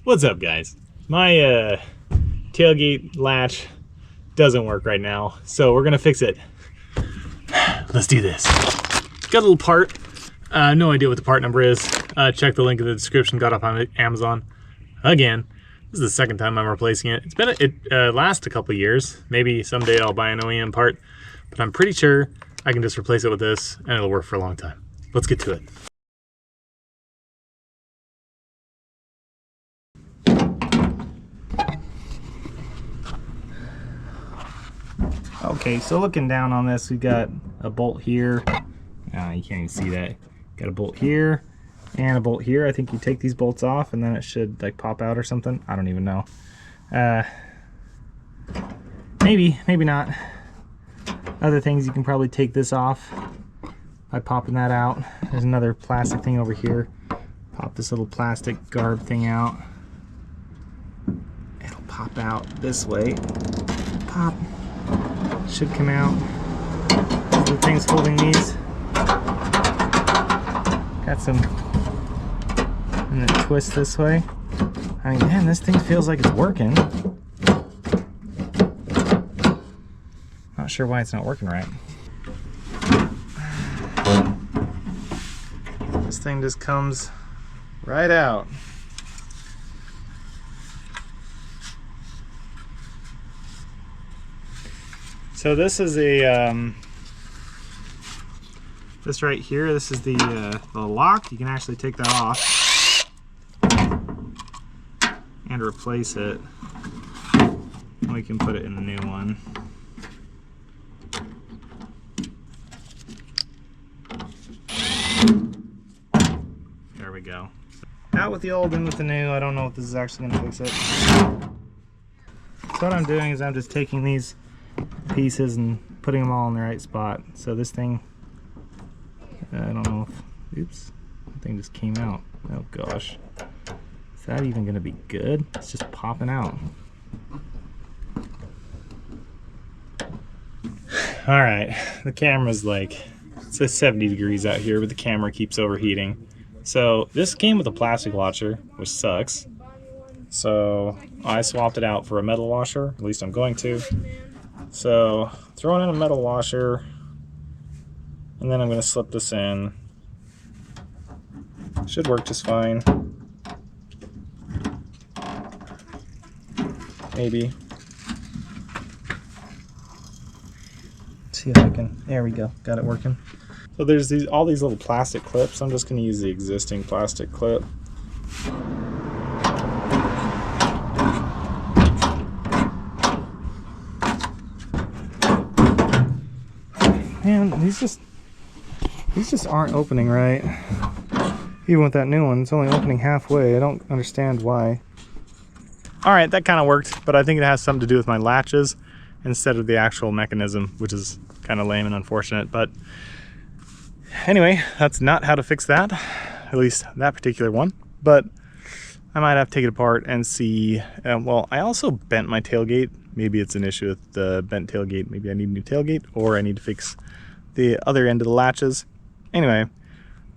What's up, guys? My tailgate latch doesn't work right now, so we're gonna fix it. Let's do this. Got a little part. No idea what the part number is. Check the link in the description. Got up on Amazon. Again, this is the second time I'm replacing it. It lasts a couple years. Maybe someday I'll buy an OEM part, but I'm pretty sure I can just replace it with this and it'll work for a long time. Let's get to it. Okay, so looking down on this, we've got a bolt here. You can't even see that. Got a bolt here and a bolt here. I think you take these bolts off and then it should like pop out or something. I don't even know. Maybe not. Other things, you can probably take this off by popping that out. There's another plastic thing over here. Pop this little plastic garb thing out. It'll pop out this way. Pop. Should come out. The things holding these. Got some. And then twist this way. I mean, man, this thing feels like it's working. Not sure why it's not working right. This thing just comes right out. So this is a this right here. This is the lock. You can actually take that off and replace it. We can put it in the new one. There we go. Out with the old, in with the new. I don't know if this is actually going to fix it. So what I'm doing is I'm just taking these pieces and putting them all in the right spot. So this thing, I don't know if, oops, that thing just came out. Oh gosh. Is that even going to be good? It's just popping out. Alright, the camera's like, it says 70 degrees out here, but the camera keeps overheating. So this came with a plastic washer, which sucks. So I swapped it out for a metal washer, at least I'm going to. So throwing in a metal washer, and then I'm going to slip this in. Should work just fine. Maybe. See if I can, there we go, got it working. So there's all these little plastic clips. I'm just going to use the existing plastic clip. Man, these just aren't opening right. Even with that new one, it's only opening halfway. I don't understand why. Alright, that kind of worked, but I think it has something to do with my latches instead of the actual mechanism, which is kind of lame and unfortunate. But anyway, that's not how to fix that, at least that particular one. But I might have to take it apart and see. Well, I also bent my tailgate. Maybe it's an issue with the bent tailgate. Maybe I need a new tailgate, or I need to fix the other end of the latches. Anyway,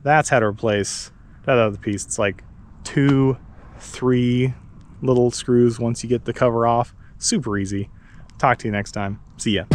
that's how to replace that other piece. It's like 2-3 little screws once you get the cover off. Super easy. Talk to you next time. See ya.